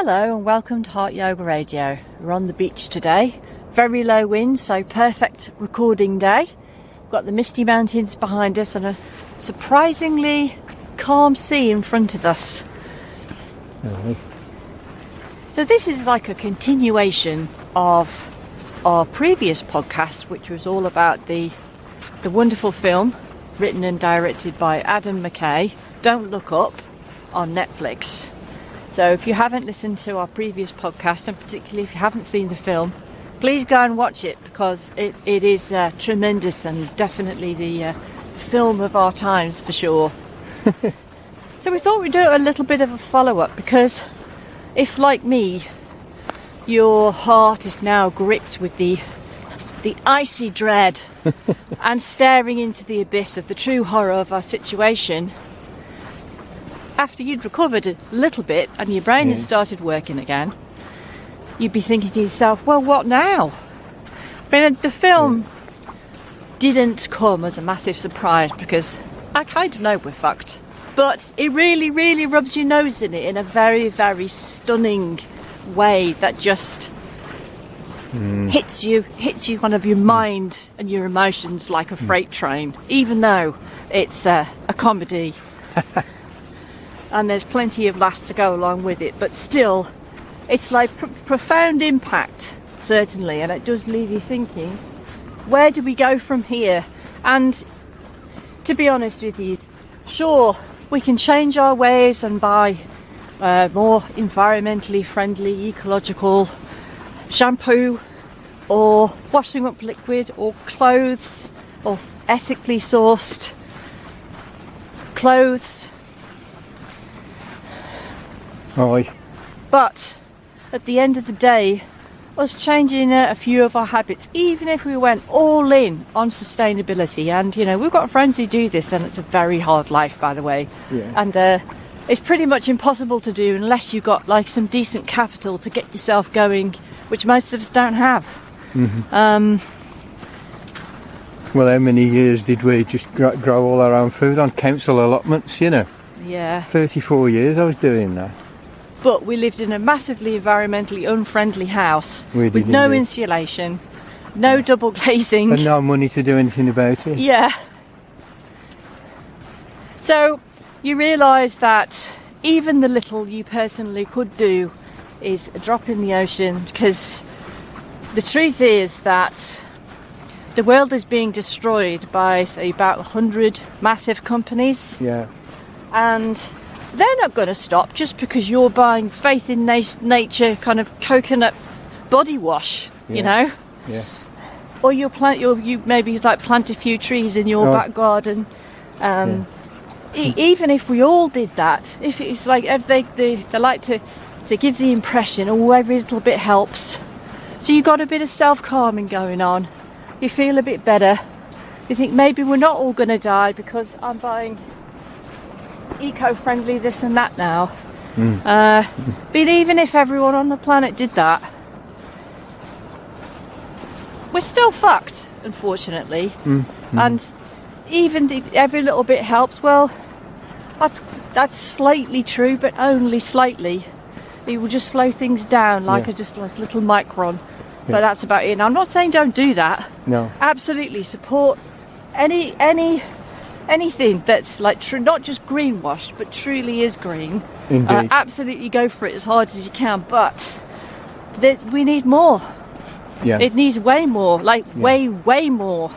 Hello and welcome to Heart Yoga Radio. We're on the beach today. Very low wind, so perfect recording day. We've got the misty mountains behind us and a surprisingly calm sea in front of us. So this is like a continuation of our previous podcast, which was all about the wonderful film written and directed by McKay, Don't Look Up, on Netflix. So if you haven't listened to our previous podcast, and particularly if you haven't seen the film, please go and watch it, because it is tremendous and definitely the film of our times for sure. So we thought we'd do a little bit of a follow-up, because if, like me, your heart is now gripped with the icy dread and staring into the abyss of the true horror of our situation, after you'd recovered a little bit and your brain had started working again, you'd be thinking to yourself, well, what now? I mean, the film didn't come as a massive surprise, because I kind of know we're fucked. But it really, really rubs your nose in it in a very, very stunning way that just hits you kind of your mind and your emotions like a freight train, even though it's a comedy. And there's plenty of laughs to go along with it, but still, it's like profound impact, certainly, and it does leave you thinking, where do we go from here? And to be honest with you, sure, we can change our ways and buy more environmentally friendly, ecological shampoo, or washing up liquid, or clothes, or ethically sourced clothes. Right. But at the end of the day, us changing a few of our habits, even if we went all in on sustainability, and we've got friends who do this, and it's a very hard life, by the way, and it's pretty much impossible to do unless you've got like some decent capital to get yourself going, which most of us don't have. Well, how many years did we just grow all our own food on council allotments, Yeah. 34 years I was doing that. But we lived in a massively environmentally unfriendly house with no insulation, no double glazing. And no money to do anything about it. Yeah. So you realise that even the little you personally could do is a drop in the ocean, because the truth is that the world is being destroyed by, say, about 100 massive companies. Yeah. And they're not going to stop just because you're buying faith in nature kind of coconut body wash, Yeah. Or you maybe like plant a few trees in your back garden. Even if we all did that, if it's like they like to give the impression, every little bit helps. So you got a bit of self-calming going on. You feel a bit better. You think maybe we're not all going to die because I'm buying eco-friendly this and that now. But even if everyone on the planet did that, we're still fucked, unfortunately. And even if every little bit helps, well, that's slightly true, but only slightly. It will just slow things down just like a little micron. But that's about it. And I'm not saying don't do that. No. Absolutely support anything that's like not just greenwash, but truly is green. Indeed. Absolutely go for it as hard as you can. But we need more. Yeah. It needs way more, way more.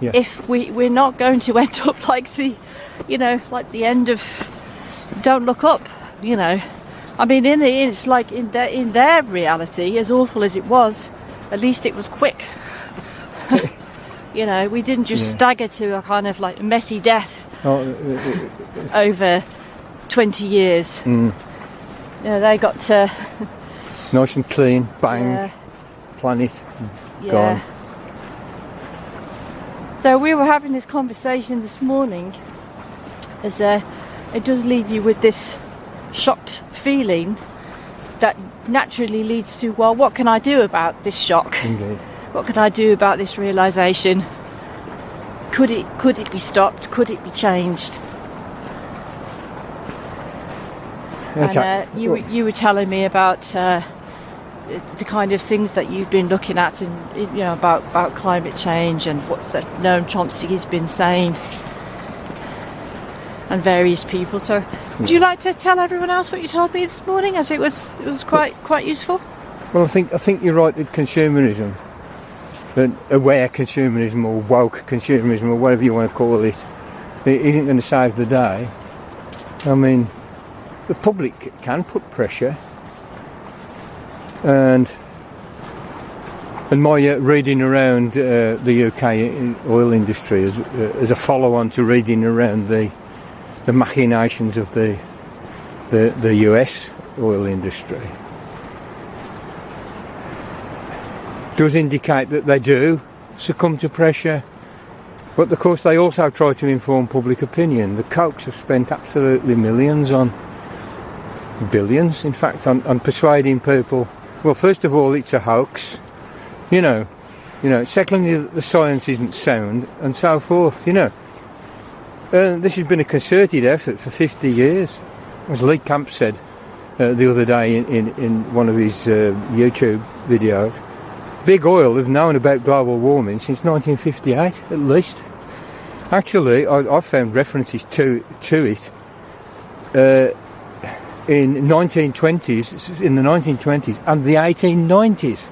Yeah. If we're not going to end up like the end of Don't Look Up. I mean, it's like in their reality, as awful as it was, at least it was quick. We didn't just stagger to a kind of like messy death over 20 years. They got nice and clean, bang, planet gone. So we were having this conversation this morning, as it does leave you with this shocked feeling that naturally leads to, well, what can I do about this shock? Indeed. What can I do about this realisation? Could it be stopped? Could it be changed? Okay. And you were telling me about the kind of things that you've been looking at, and about climate change and what Noam Chomsky's been saying, and various people. So, would you like to tell everyone else what you told me this morning, as it was quite useful? Well, I think you're right that consumerism, that aware consumerism or woke consumerism or whatever you want to call it, it isn't going to save the day. I mean, the public can put pressure, and my reading around the UK oil industry as a follow-on to reading around the machinations of the US oil industry does indicate that they do succumb to pressure, but of course they also try to inform public opinion. The Kochs have spent absolutely millions, on billions in fact, on persuading people. Well, first of all, it's a hoax, you know. Secondly, the science isn't sound, and so forth, This has been a concerted effort for 50 years. As Lee Camp said the other day in one of his YouTube videos, Big Oil have known about global warming since 1958 at least. Actually, I've found references to it in the 1920s and the 1890s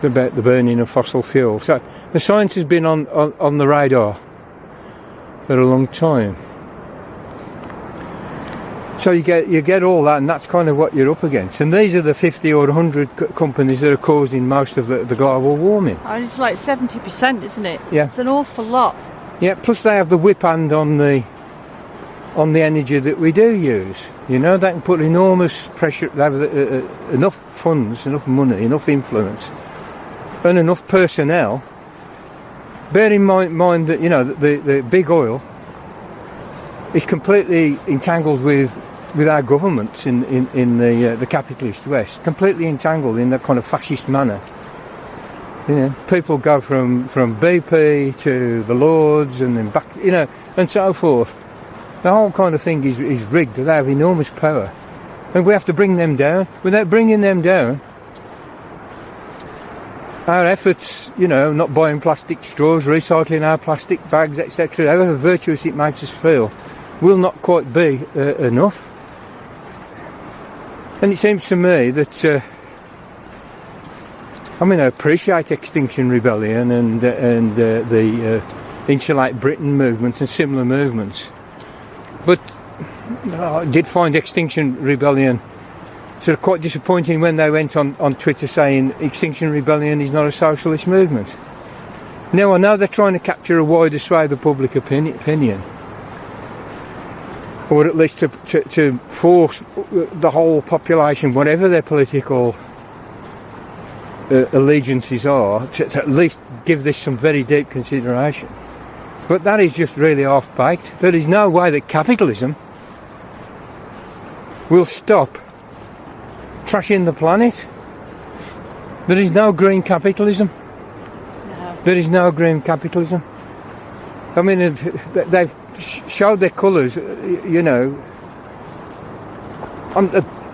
about the burning of fossil fuel. So the science has been on the radar for a long time. So you get all that, and that's kind of what you're up against. And these are the 50 or 100 companies that are causing most of the global warming. And it's like 70%, isn't it? Yeah. It's an awful lot. Yeah, plus they have the whip hand on the energy that we do use. They can put enormous pressure. They have enough funds, enough money, enough influence, and enough personnel. Bear in mind that the big oil is completely entangled with our governments in the capitalist West, completely entangled in that kind of fascist manner. People go from BP to the Lords and then back, and so forth. The whole kind of thing is rigged. They have enormous power, and we have to bring them down. Without bringing them down, our efforts, not buying plastic straws, recycling our plastic bags, etc., however virtuous it makes us feel, will not quite be enough. And it seems to me that I appreciate Extinction Rebellion and the Insulate Britain movements and similar movements, but I did find Extinction Rebellion sort of quite disappointing when they went on Twitter saying Extinction Rebellion is not a socialist movement. Now, I know they're trying to capture a wider swathe of public opinion, or at least to force the whole population, whatever their political allegiances are, to at least give this some very deep consideration. But that is just really half-baked. There is no way that capitalism will stop trashing the planet. There is no green capitalism. No. There is no green capitalism. They've showed their colours,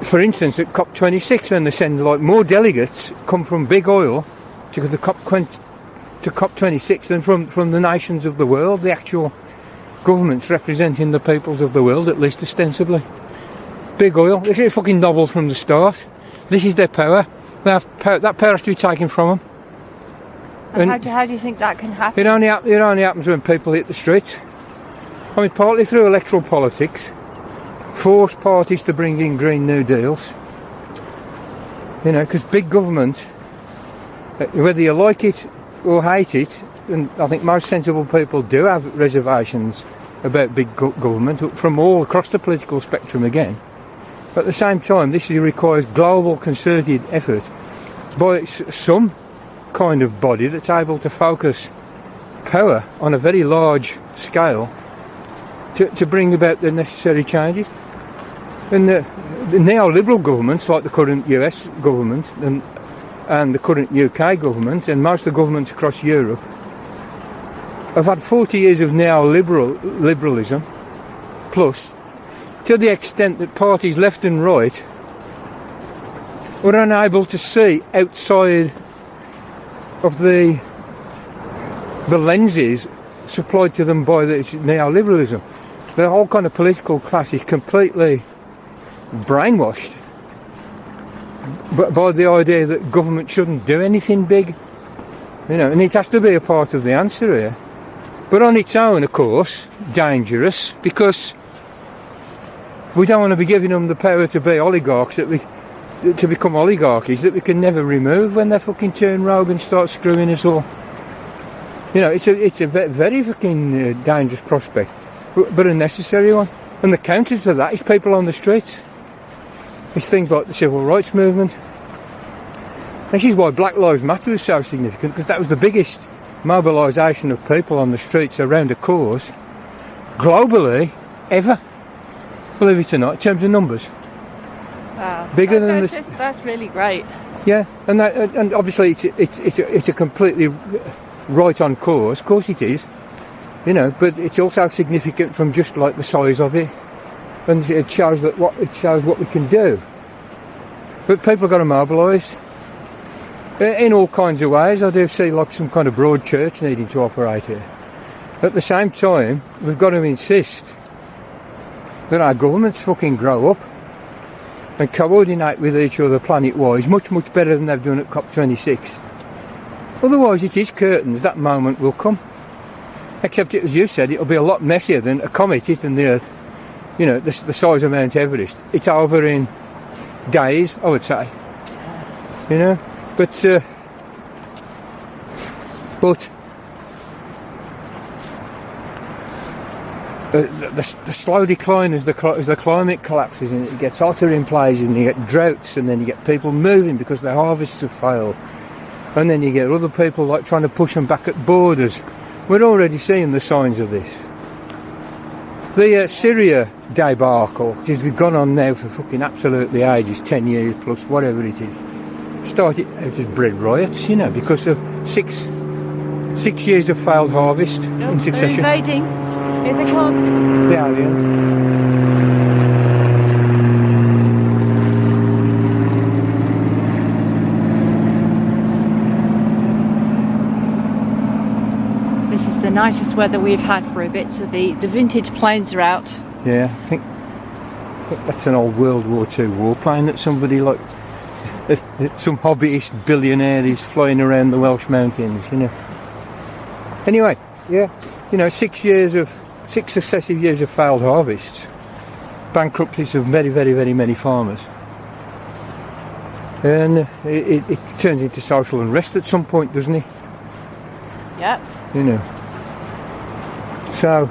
for instance, at COP26, when they send more delegates come from big oil to the COP26 than from the nations of the world, the actual governments representing the peoples of the world, at least ostensibly. Big oil, this is a fucking novel from the start. This is their power. They have power. That power has to be taken from them. And how do you think that can happen? It only happens when people hit the streets. Partly through electoral politics, force parties to bring in Green New Deals. Because big government, whether you like it or hate it, and I think most sensible people do have reservations about big government from all across the political spectrum again. But at the same time, this requires global concerted effort by some kind of body that's able to focus power on a very large scale to bring about the necessary changes. And the neoliberal governments, like the current US government and the current UK government and most of the governments across Europe, have had 40 years of neoliberalism plus, to the extent that parties left and right were unable to see outside of the lenses supplied to them by the neoliberalism. The whole kind of political class is completely brainwashed by the idea that government shouldn't do anything big, and it has to be a part of the answer here. But on its own, of course, dangerous, because we don't want to be giving them the power to be oligarchs, to become oligarchies that we can never remove when they fucking turn rogue and start screwing us all. It's a very fucking dangerous prospect, but a necessary one. And the counter to that is people on the streets. It's things like the civil rights movement. This is why Black Lives Matter is so significant, because that was the biggest mobilisation of people on the streets around a cause globally ever, believe it or not, in terms of numbers. Wow. Bigger than this. That's really great. Yeah, and obviously it's a completely right on cause. Of course it is, but it's also significant from just like the size of it, and it shows what we can do. But people have got to mobilise in all kinds of ways. I do see like some kind of broad church needing to operate here. At the same time, we've got to insist that our governments fucking grow up and coordinate with each other planet-wise much, much better than they've done at COP26. Otherwise, it is curtains. That moment will come. Except, as you said, it'll be a lot messier than a comet hitting the Earth, the size of Mount Everest. It's over in days, I would say. But the slow decline as the climate collapses and it gets hotter in places, and you get droughts, and then you get people moving because their harvests have failed, and then you get other people like trying to push them back at borders. We're already seeing the signs of this. The Syria debacle, which has gone on now for fucking absolutely ages, 10 years plus, whatever it is, started out as bred riots, because of six years of failed harvest in succession. They're invading. Here they come. The aliens. This is the nicest weather we've had for a bit, so the vintage planes are out. Yeah, I think that's an old World War II warplane that somebody like some hobbyist billionaire is flying around the Welsh mountains, Anyway, yeah, 6 successive years of failed harvests, bankruptcies of very, very, very many farmers, and it turns into social unrest at some point, doesn't it? Yeah. So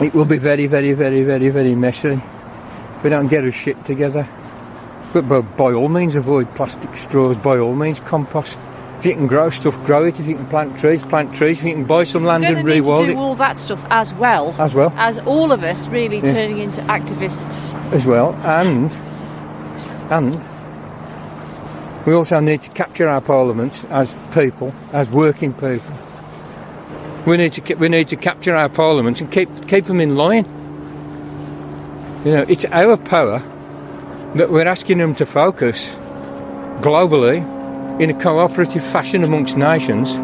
it will be very, very, very, very, very messy if we don't get our shit together. But by all means, avoid plastic straws. By all means, compost. If you can grow stuff, grow it. If you can plant trees, plant trees. If you can buy some land and rewild it. We're going to need to do all that stuff as well. As all of us really turning into activists. As well. And we also need to capture our parliaments as people, as working people. We need to capture our parliaments and keep them in line. It's our power that we're asking them to focus globally in a cooperative fashion amongst nations.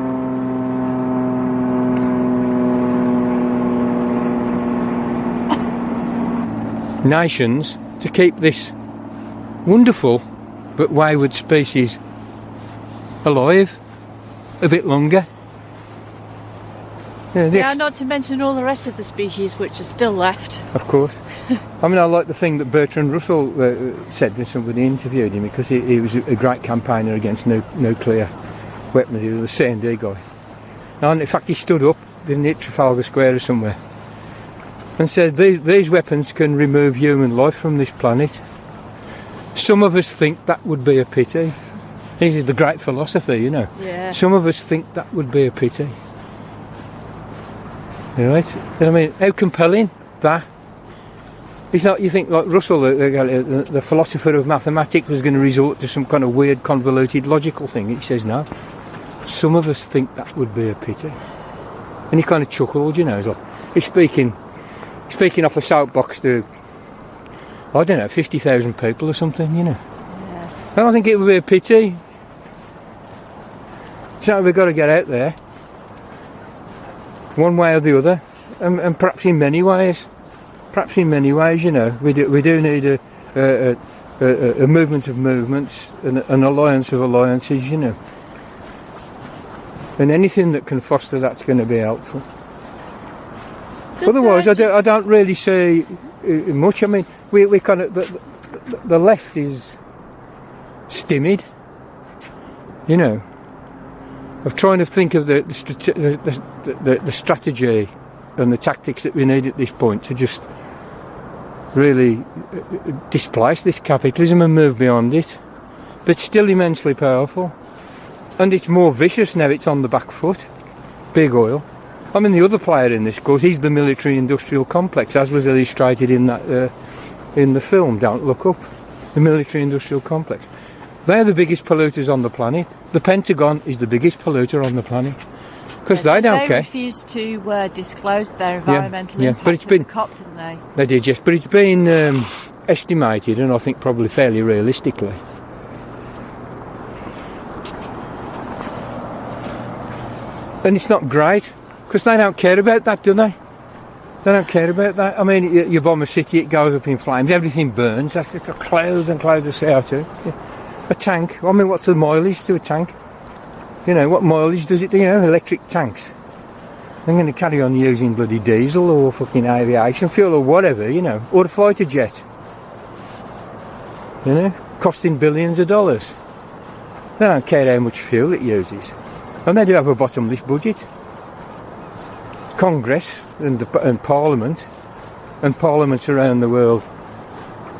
Nations to keep this wonderful but wayward species alive a bit longer. Yeah, not to mention all the rest of the species which are still left. Of course. I like the thing that Bertrand Russell said when somebody interviewed him, because he was a great campaigner against nuclear weapons. He was a C&D guy. And in fact, he stood up in Trafalgar Square or somewhere and said, these weapons can remove human life from this planet. Some of us think that would be a pity. This is the great philosopher, Yeah. Some of us think that would be a pity. Right? How compelling that? It's not, you think like Russell, the philosopher of mathematics, was going to resort to some kind of weird, convoluted, logical thing. He says, no. Some of us think that would be a pity. And he kind of chuckled, he's speaking speaking off the soapbox to, I don't know, 50,000 people or something, you know. Yeah. I don't think it would be a pity. So we've got to get out there, one way or the other, and perhaps in many ways. Perhaps in many ways, you know, we do need a movement of movements, an alliance of alliances, you know. And anything that can foster that's going to be helpful. Otherwise, I don't really see much. I mean, we kind of the left is stymied, you know, of trying to think of the strategy and the tactics that we need at this point to just really displace this capitalism and move beyond it. But it's still immensely powerful, and it's more vicious now. It's on the back foot. Big oil. I mean, the other player in this, of course, is the military-industrial complex, as was illustrated in that in the film. Don't Look Up. The military-industrial complex. They're the biggest polluters on the planet. The Pentagon is the biggest polluter on the planet. Because they don't care. They refused to disclose their environmental impact but it's been, at the COP, didn't they? They did, yes. But it's been estimated, and I think probably fairly realistically. And it's not great, because they don't care about that, do they? They don't care about that. I mean, you bomb a city, it goes up in flames, everything burns. That's just clouds and clouds of CO2. Yeah. A tank, I mean, what's the mileage to a tank? You know, what mileage does it do? You know, electric tanks. I'm going to carry on using bloody diesel or fucking aviation fuel or whatever, you know, or a fighter jet. You know, costing billions of dollars. They don't care how much fuel it uses. And they do have a bottomless budget. Congress and Parliament and parliaments around the world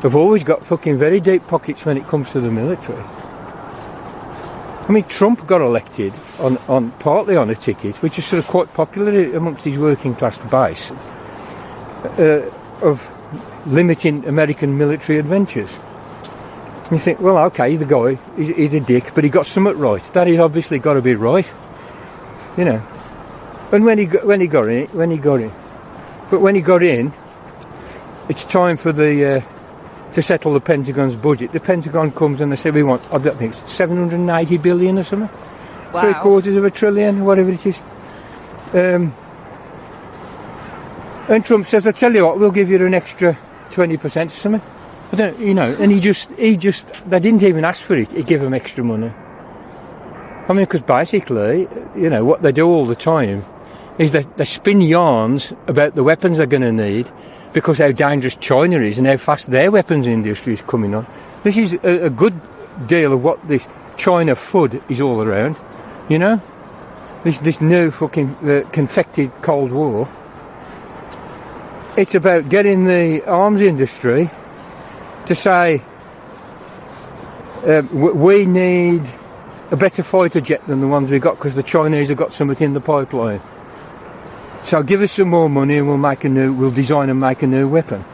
have always got fucking very deep pockets when it comes to the military. I mean, Trump got elected on partly on a ticket, which is sort of quite popular amongst his working class base, of limiting American military adventures. And you think, well, okay, the guy, he's a dick, but he got something right. That is obviously got to be right, you know. And when he got in, it's time for the to settle the Pentagon's budget. The Pentagon comes and they say we want, I don't think it's 780 billion or something. Wow. 3/4 of a trillion, whatever it is. And Trump says, I tell you what, we'll give you an extra 20% or something. I don't, you know, and he just, they didn't even ask for it. He gave them extra money. I mean, because basically, you know, what they do all the time is they spin yarns about the weapons they're going to need, because how dangerous China is and how fast their weapons industry is coming on. This is a good deal of what this China FUD is all around, you know? This new fucking confected Cold War. It's about getting the arms industry to say, we need a better fighter jet than the ones we got, because the Chinese have got something in the pipeline. So give us some more money and we'll design and make a new weapon.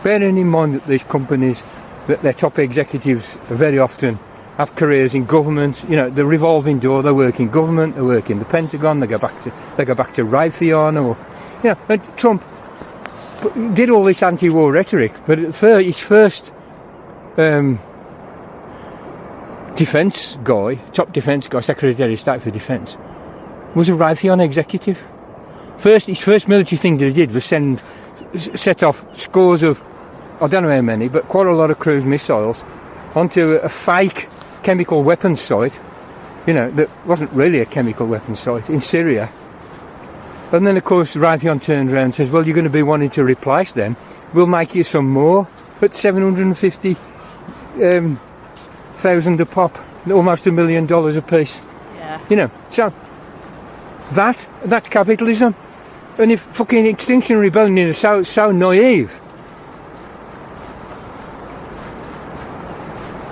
Bearing in mind that these companies, that their top executives very often have careers in government, you know, the revolving door, they work in government, they work in the Pentagon, they go back to Raytheon, or, you know, and Trump did all this anti-war rhetoric, but at first, his first defence guy, top defence guy, Secretary of State for Defence, was a Raytheon executive. His first military thing that he did was set off scores of, I don't know how many, but quite a lot of cruise missiles onto a fake chemical weapons site, you know, that wasn't really a chemical weapons site, in Syria. And then, of course, Raytheon turns around and says, well, you're going to be wanting to replace them. We'll make you some more at 750,000 a pop, almost $1 million a piece. Yeah. You know, so that's capitalism. And if fucking Extinction Rebellion is so naive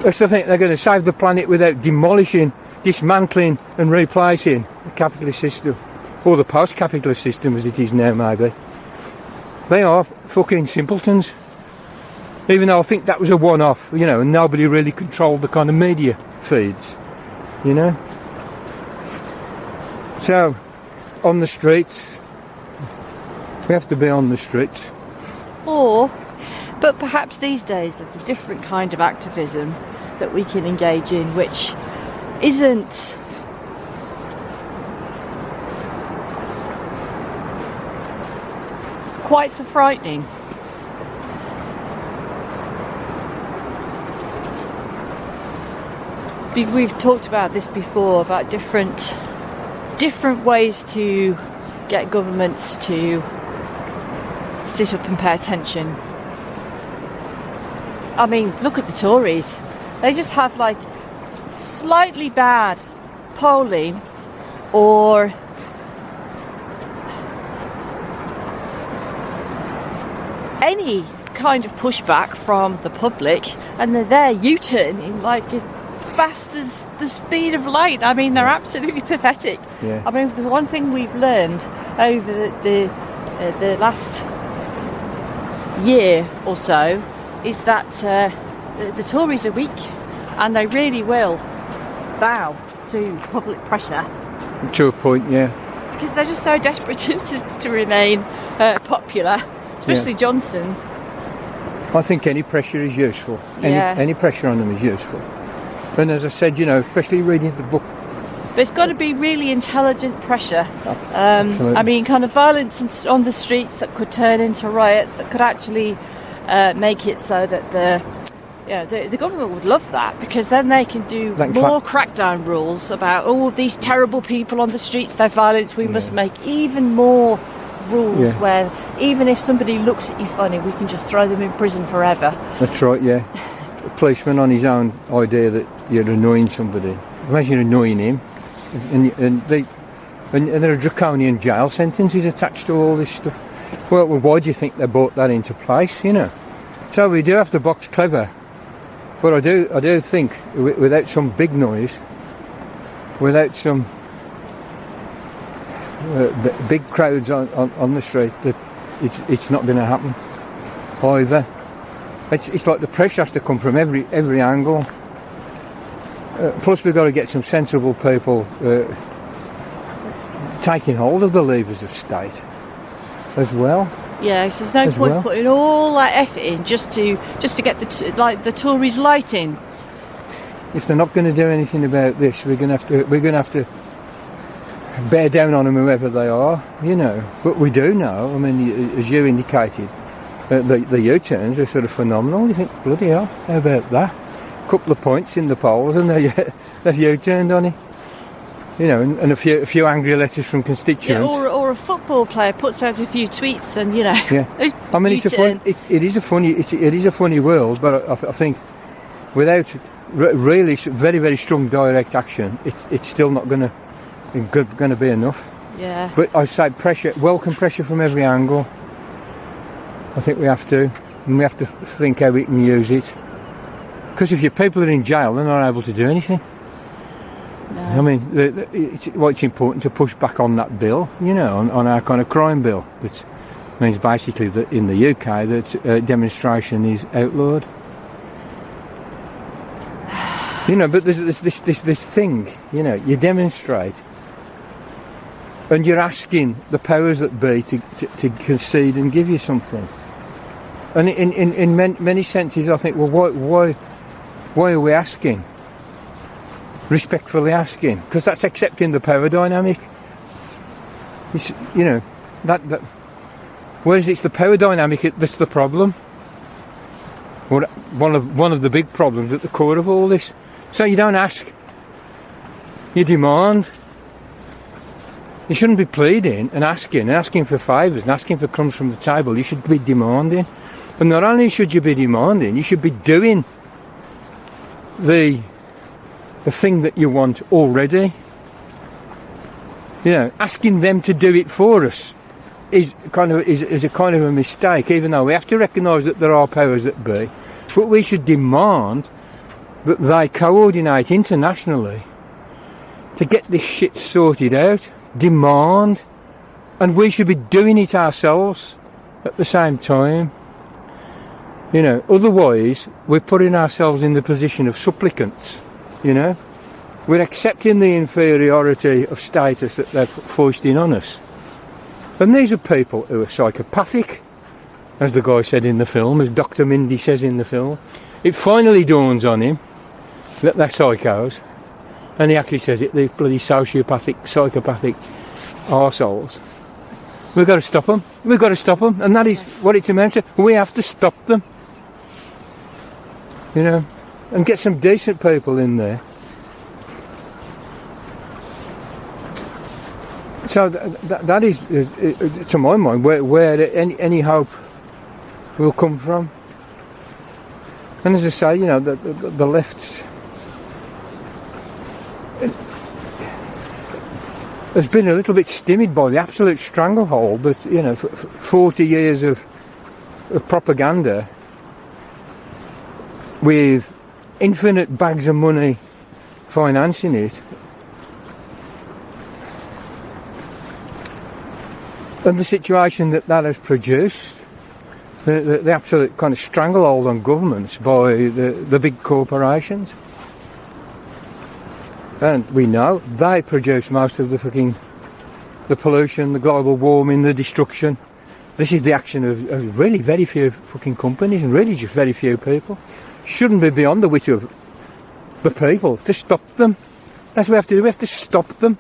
as to think they're going to save the planet without demolishing, dismantling and replacing the capitalist system, or the post-capitalist system as it is now, maybe, they are fucking simpletons. Even though I think that was a one-off, you know, and nobody really controlled the kind of media feeds, you know. So, on the streets, We have to be on the streets. But perhaps these days there's a different kind of activism that we can engage in, which isn't quite so frightening. We've talked about this before, about different ways to get governments to sit up and pay attention. I mean, look at the Tories. They just have like slightly bad polling or any kind of pushback from the public, and they're there U-turning like fast as the speed of light. I mean, they're absolutely pathetic. Yeah. I mean, the one thing we've learned over the last year or so is that the Tories are weak, and they really will bow to public pressure. To a point, yeah. Because they're just so desperate to remain popular, especially Johnson. I think any pressure is useful. Any pressure on them is useful. And as I said, especially reading the book. But it's got to be really intelligent pressure. Absolutely. I mean, kind of violence on the streets that could turn into riots, that could actually make it so that the government would love that, because then they can do more crackdown rules about all these terrible people on the streets, their violence. We must make even more rules where even if somebody looks at you funny, we can just throw them in prison forever. That's right, yeah. A policeman on his own idea that you're annoying somebody. Imagine annoying him, and there are draconian jail sentences attached to all this stuff. Well, why do you think they brought that into place? So we do have to box clever, but I do think without some big noise, without some big crowds on the street, that it's not going to happen either. It's like the pressure has to come from every angle. Plus we've got to get some sensible people taking hold of the levers of state as well. Yeah, so there's no point putting all that effort in just to get the Tories lighting. If they're not going to do anything about this, we're going to have to bear down on them, whoever they are, But we do know. I mean, as you indicated, the U-turns are sort of phenomenal. You think, bloody hell, how about that? A couple of points in the polls and they've U-turned on it. And a few angry letters from constituents. Yeah, or a football player puts out a few tweets and, Yeah. I mean, it is a funny world, but I think without really very, very strong direct action, it's still not going to be enough. Yeah. But I say welcome pressure from every angle. I think we have to, and we have to think how we can use it. Because if your people are in jail, they're not able to do anything. No. I mean, it's important to push back on that bill, on our kind of crime bill. That means basically that in the UK that demonstration is outlawed. But there's this thing, you demonstrate, and you're asking the powers that be to concede and give you something. And in many senses, I think, well, why are we asking? Respectfully asking, because that's accepting the power dynamic. It's, that. Whereas it's the power dynamic that's the problem. One of the big problems at the core of all this. So you don't ask, you demand. You shouldn't be pleading and asking for favours and asking for crumbs from the table. You should be demanding. And not only should you be demanding, you should be doing the thing that you want already. Asking them to do it for us is a kind of a mistake, even though we have to recognise that there are powers that be. But we should demand that they coordinate internationally to get this shit sorted out. Demand. And we should be doing it ourselves at the same time. Otherwise we're putting ourselves in the position of supplicants. We're accepting the inferiority of status that they're foisting on us. And these are people who are psychopathic, as the guy said in the film, as Dr. Mindy says in the film. It finally dawns on him that they're psychos, and he actually says it, these bloody sociopathic, psychopathic arseholes. We've got to stop them. We've got to stop them, and that is what it's amounts to. We have to stop them, you know, and get some decent people in there. So that is, to my mind, where any hope will come from. And as I say, you know, the left has been a little bit stymied by the absolute stranglehold that, you know, 40 years of propaganda with infinite bags of money financing it. And the situation that has produced, the absolute kind of stranglehold on governments by the big corporations. And we know they produce most of the pollution, the global warming, the destruction. This is the action of really very few fucking companies and really just very few people. Shouldn't be beyond the wit of the people to stop them. That's what we have to do, we have to stop them.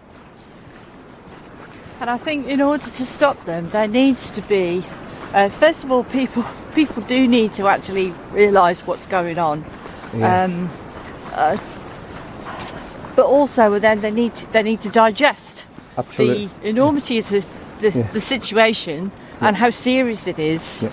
And I think in order to stop them, there needs to be, first of all, people do need to actually realise what's going on. Yeah. But also, then they need to digest Absolutely. the enormity of the situation and how serious it is,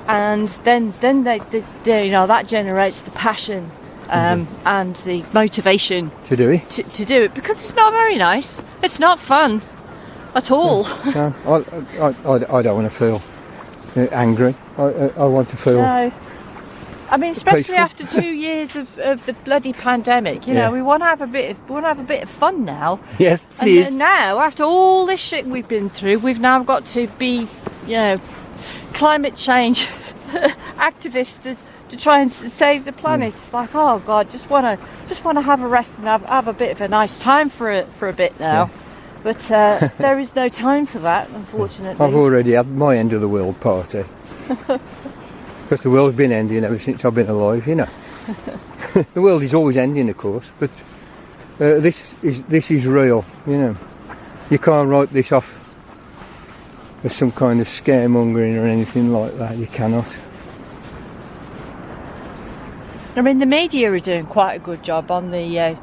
and then they you know, that generates the passion and the motivation to do it. To do it, because it's not very nice. It's not fun at all. No, I don't want to feel angry. I want to feel. No. I mean, especially peaceful. after 2 years of the bloody pandemic, you know, we want to have a bit of fun now. Yes, and please. then now, after all this shit we've been through, we've now got to be, you know, climate change activists to try and save the planet. It's like, oh God, just want to have a rest and have a bit of a nice time for a bit now. But there is no time for that, unfortunately. I've already had my end of the world party. Because the world's been ending ever since I've been alive, you know. The world is always ending, of course, but this is real, you know. You can't write this off as some kind of scaremongering or anything like that. You cannot. I mean, the media are doing quite a good job on the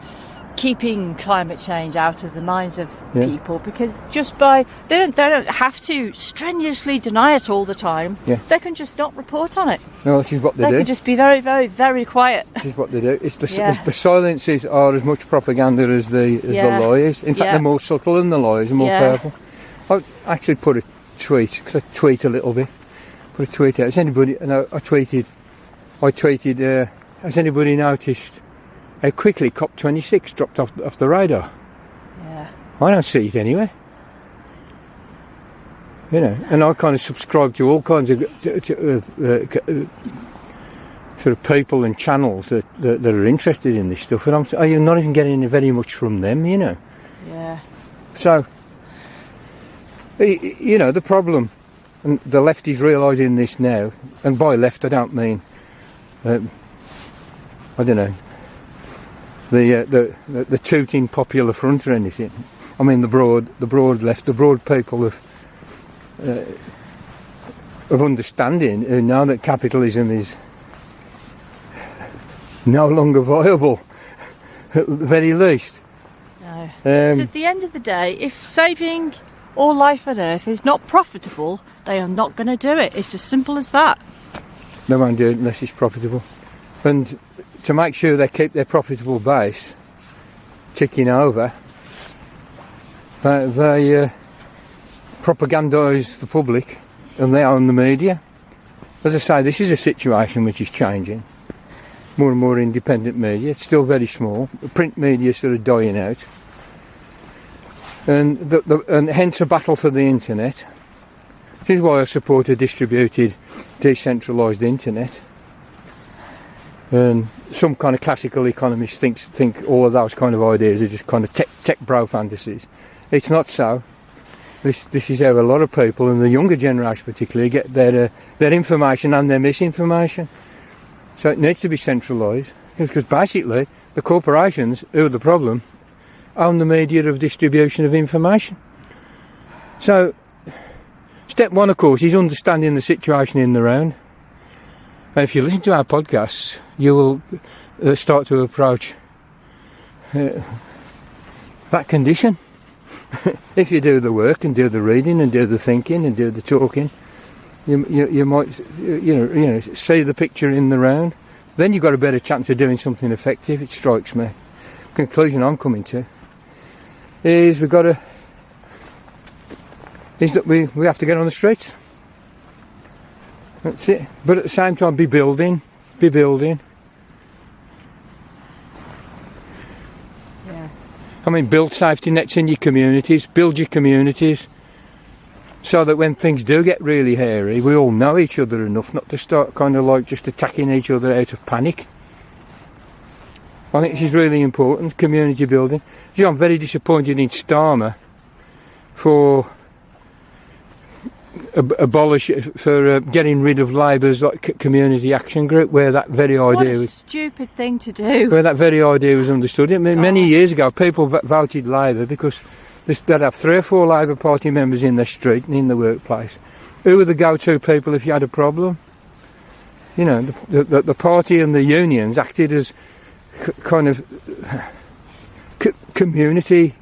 keeping climate change out of the minds of people, because just by they don't have to strenuously deny it all the time. They can just not report on it. No, this is what they do. They can just be very, very, very quiet. This is what they do. It's the silences are as much propaganda as the lies. In fact, they're more subtle than the lies and more powerful. I actually put a tweet, because I tweet a little bit. Put a tweet out. Has anybody? No, I tweeted. Has anybody noticed how quickly COP26 dropped off the radar? Yeah. I don't see it anywhere. You know, and I kind of subscribe to all kinds of sort of people and channels that are interested in this stuff, and you're not even getting very much from them, you know. Yeah. So, you know, the problem, and the left is realising this now, and by left I don't mean, I don't know, the tooting popular front or anything. I mean the broad left, the broad people of understanding, who know that capitalism is no longer viable, at the very least. No. So at the end of the day, if saving all life on Earth is not profitable, they are not going to do it. It's as simple as that. They won't do it unless it's profitable. And to make sure they keep their profitable base ticking over, they propagandise the public, and they own the media. As I say, this is a situation which is changing. More and more independent media. It's still very small. The print media is sort of dying out. And hence a battle for the internet. This is why I support a distributed, decentralised internet. And some kind of classical economists think all of those kind of ideas are just kind of tech bro fantasies. It's not so. This is how a lot of people, and the younger generation particularly, get their information and their misinformation. So it needs to be centralised, because basically the corporations, who are the problem, own the media of distribution of information. So step one, of course, is understanding the situation in the round. And if you listen to our podcasts, you will start to approach that condition. If you do the work and do the reading and do the thinking and do the talking, you might see the picture in the round. Then you've got a better chance of doing something effective. It strikes me. Conclusion I'm coming to is that we have to get on the streets. That's it. But at the same time, be building. I mean, build safety nets in your communities, build your communities, so that when things do get really hairy, we all know each other enough not to start kind of like just attacking each other out of panic. I think this is really important, community building. You know, I'm very disappointed in Starmer for getting rid of Labour's community action group, where that very idea what a stupid thing to do. Where that very idea was understood. I mean, many years ago, people voted Labour because they'd have 3 or 4 Labour Party members in their street and in the workplace. Who were the go-to people if you had a problem? You know, the party and the unions acted as kind of community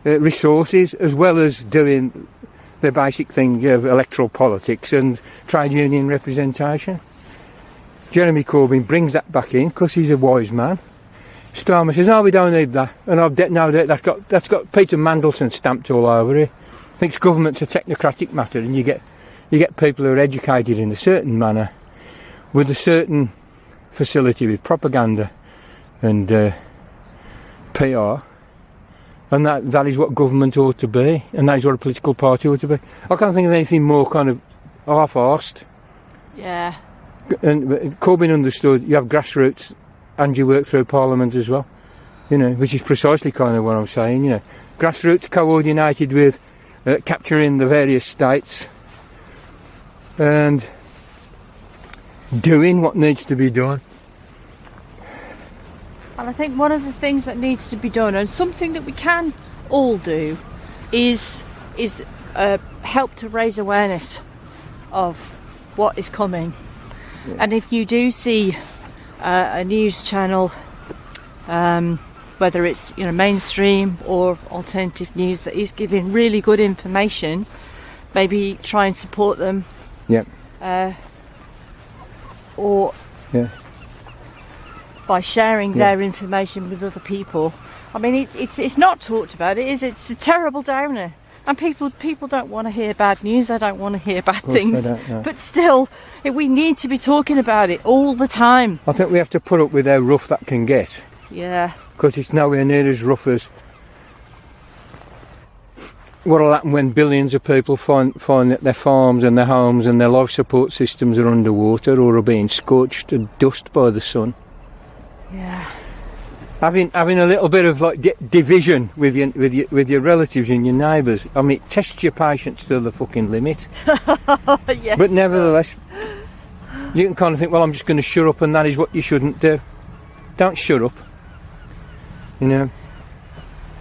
resources, as well as doing the basic thing of electoral politics and trade union representation. Jeremy Corbyn brings that back in because he's a wise man. Starmer says, "No, we don't need that," and I've no doubt that's got Peter Mandelson stamped all over it. Thinks government's a technocratic matter, and you get people who are educated in a certain manner, with a certain facility with propaganda and PR. And that is what government ought to be, and that is what a political party ought to be. I can't think of anything more kind of half-arsed. Yeah. And Corbyn understood you have grassroots and you work through Parliament as well, you know, which is precisely kind of what I'm saying, you know. Grassroots coordinated with capturing the various states and doing what needs to be done. And I think one of the things that needs to be done, and something that we can all do, is help to raise awareness of what is coming. Yeah. And if you do see a news channel, whether it's mainstream or alternative news, that is giving really good information, maybe try and support them. Yeah. Or. Yeah. By sharing their information with other people. I mean, it's not talked about. It's a terrible downer, and people don't want to hear bad news. They don't want to hear bad things. They don't, no. But still, we need to be talking about it all the time. I think we have to put up with how rough that can get. Yeah. Because it's nowhere near as rough as what'll happen when billions of people find that their farms and their homes and their life support systems are underwater or are being scorched to dust by the sun. Yeah. Having a little bit of division with your relatives and your neighbours. I mean, it tests your patience to the fucking limit. Yes, but nevertheless, you can kind of think, well, I'm just going to shut up, and that is what you shouldn't do. Don't shut up. You know,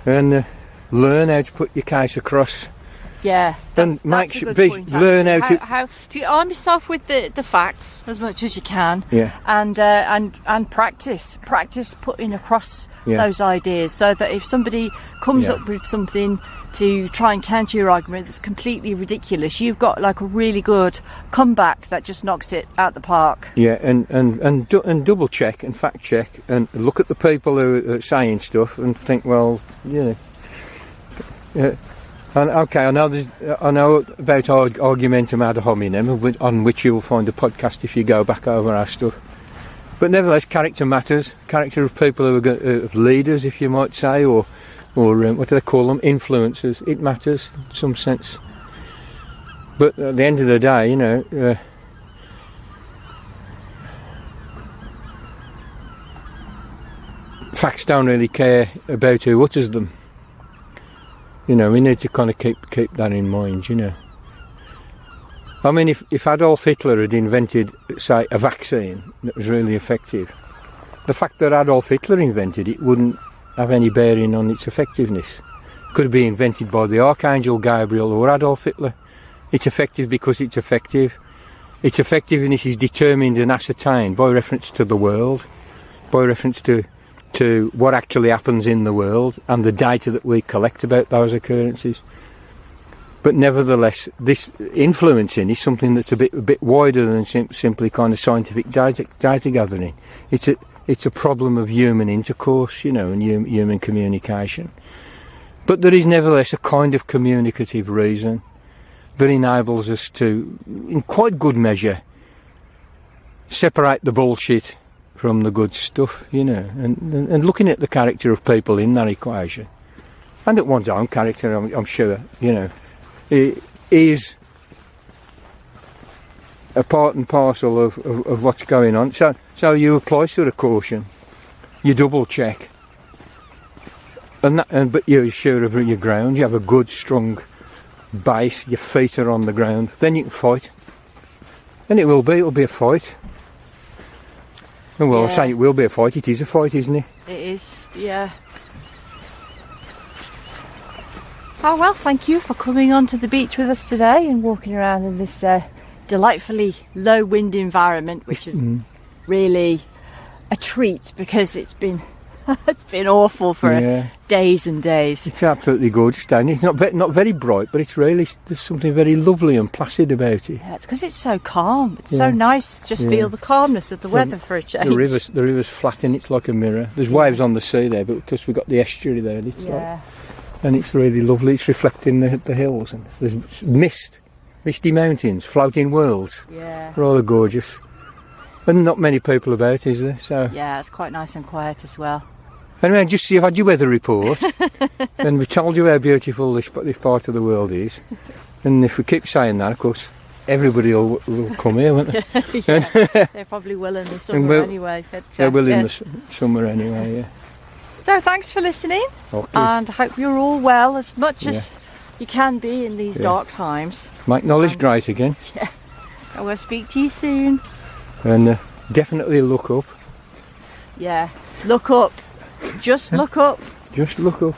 and learn how to put your case across. Yeah, and learn how to arm yourself with the facts as much as you can. Yeah. And practice putting across those ideas, so that if somebody comes up with something to try and counter your argument that's completely ridiculous, you've got a really good comeback that just knocks it out the park. Yeah, and double check and fact check and look at the people who are saying stuff and think, well, And okay, I know about argumentum ad hominem, on which you'll find a podcast if you go back over our stuff. But nevertheless, character matters. Character of people who are leaders, if you might say, or what do they call them? Influencers. It matters in some sense. But at the end of the day, facts don't really care about who utters them. You know, we need to kind of keep that in mind, you know. I mean, if Adolf Hitler had invented, say, a vaccine that was really effective, the fact that Adolf Hitler invented it wouldn't have any bearing on its effectiveness. It could have been invented by the Archangel Gabriel or Adolf Hitler. It's effective because it's effective. Its effectiveness is determined and ascertained by reference to the world, by reference to what actually happens in the world and the data that we collect about those occurrences. But nevertheless, this influencing is something that's a bit wider than simply kind of scientific data gathering. It's a problem of human intercourse, you know, and human communication. But there is nevertheless a kind of communicative reason that enables us to, in quite good measure, separate the bullshit from the good stuff, you know, and looking at the character of people in that equation, and at one's own character, I'm sure, you know, is a part and parcel of what's going on. So you apply sort of caution, you double check, but you're sure of your ground. You have a good strong base. Your feet are on the ground. Then you can fight, and it'll be a fight. Well, I say it will be a fight. It is a fight, isn't it? It is, yeah. Oh well, thank you for coming onto the beach with us today and walking around in this delightfully low wind environment, which is really a treat because it's been awful for days and days. It's absolutely gorgeous down here. It's not very bright, but it's really, there's something very lovely and placid about it. Yeah, it's because it's so calm. It's so nice to just feel the calmness of the weather for a change. The river's flat and it's like a mirror. There's waves on the sea there, but because we've got the estuary there, and it's really lovely. It's reflecting the hills, and there's misty mountains, floating worlds. Yeah. Rather gorgeous. And not many people about, is there? So yeah, it's quite nice and quiet as well. Anyway, just you've had your weather report, and we told you how beautiful this part of the world is. And if we keep saying that, of course, everybody will come here, won't they? Yeah, they probably will in the summer anyway. But, they will in the summer anyway, yeah. So thanks for listening, and I hope you're all well as much as you can be in these dark times. Make knowledge great again. Yeah, I will speak to you soon. And definitely look up. Yeah, look up. Just look up. Just look up.